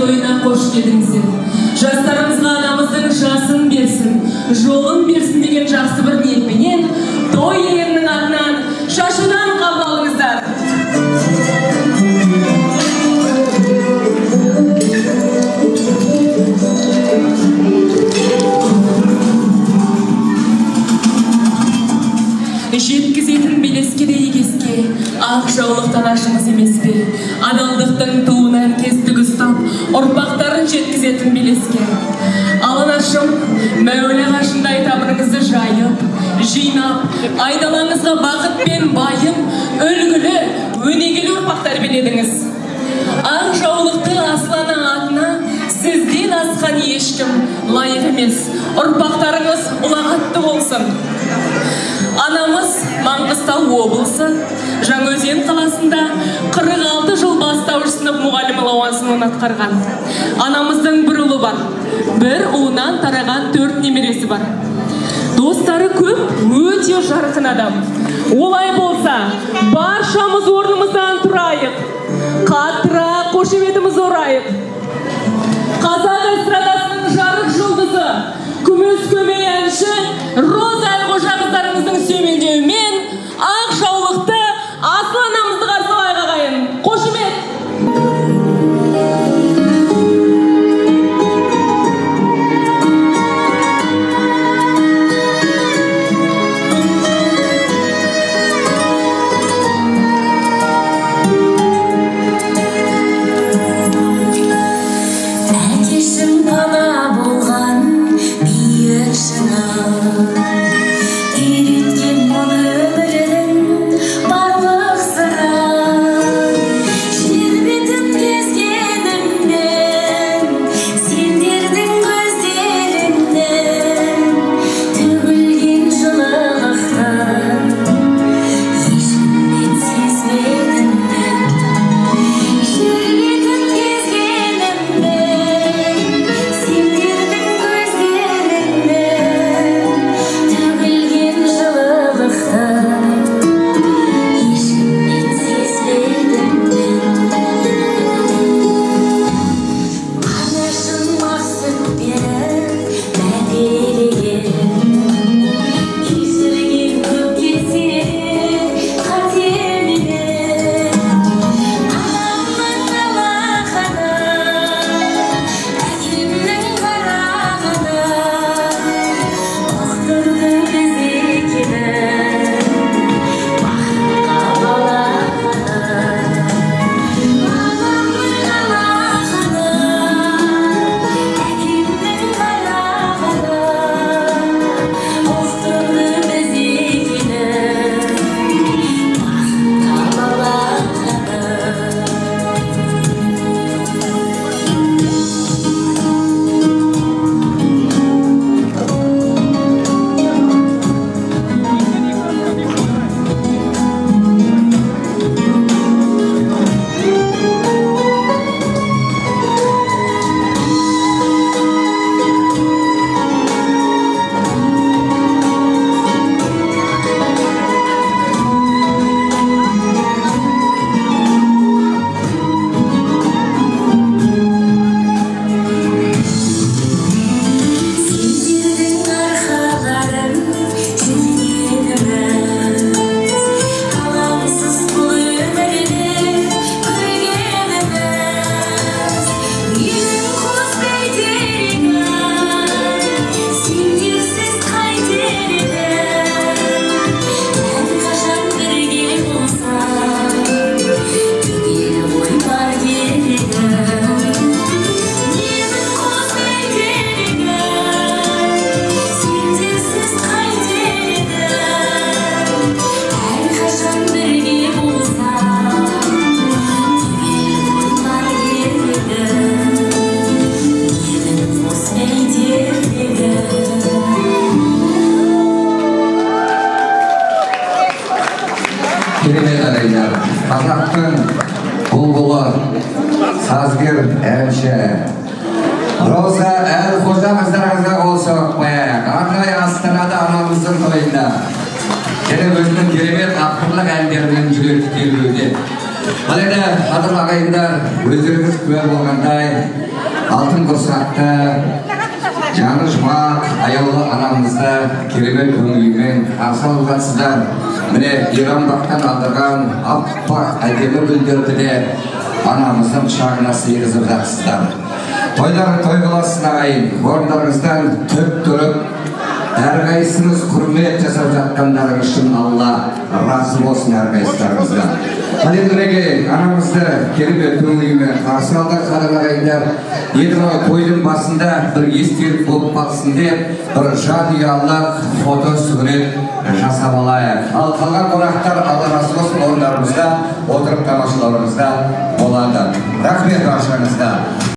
тойына қош келдіңіздер. Жастарымызға анамыздың жасын берсін, жолын берсін деген жақсы бір ниетпенен той иелерінің атынан шашудан қабыл алыңыздар. Жеткізетін белеске де егеске, ақ жаулықтан ашымыз емес пе? Адалдықтың туынан кестік ұстап, ұрпақтарын жеткізетін белеске. Алын ашым, мәулі қашындай табырыңызды жайып, жинап, айдалаңызға бақыт пен байым, үлгілі, өнегелі ұрпақтар беледіңіз. Ақ жаулықты аслана атына сізден асқан ешкім лайық емес. Ұрпақтарыңыз ұлағатты болсын. Анамыз Маңғыстау облысы Жаңаөзен қаласында 46 жыл бастауыш сынып мұғалімі лауазымын атқарған. Анамыздың бір ұлы бар, бір ұлынан тараған 4 немересі бар. Достары көп, өте жарқын адам. Олай болса, баршамыз орнымыздан тұрайық, қаттырақ қошеметіміз орайық. Қазақ эстрадасының жарық жұлдызы, күміс көмей әнші Роза Әлқожа қыздарымыздың сүйемелдеуімен ақ жаулықты Аслан анамызды қарсы ағайын. Қошемет! Қазақтың бұлбұлы, сазгер, әнші Роза Әлқожа қыздарыңызға қол соғып қояйық. Арнайы Астанада анамыздың тойында және өзінің керемет авторлық әндерімен жүрек тербеуде. Ал енді қадірлі ағайындар, өздеріңіз куә болғандай алтын құрсақты, жаны жұмақ, аяулы анамызды керемет көңілмен қарсы алғансыздар. Міне Иранбақтан алдырған аппақ әдемі гүлдерді де анамыздың құшағына сыйғызып жатсыздар. Тойлар той боласын ағайын, орындарыңыздан түп тұрып, әрқайсыңыз құрмет жасап жатқандарыңыз үшін Алла разы болсын әрқайсыларыңыздан. Қалендіреге анамызды керемет көңілмен қарсы алдық ағайындар. Енді тойдың басында бір естелік болып қалсын деп, бір жанұялық фото сурет жасап алайық. Ал қалған қонақтар Алла разы болсын, орындарымызда отырып тамашаларыңызда болады. Рахмет баршаңызға.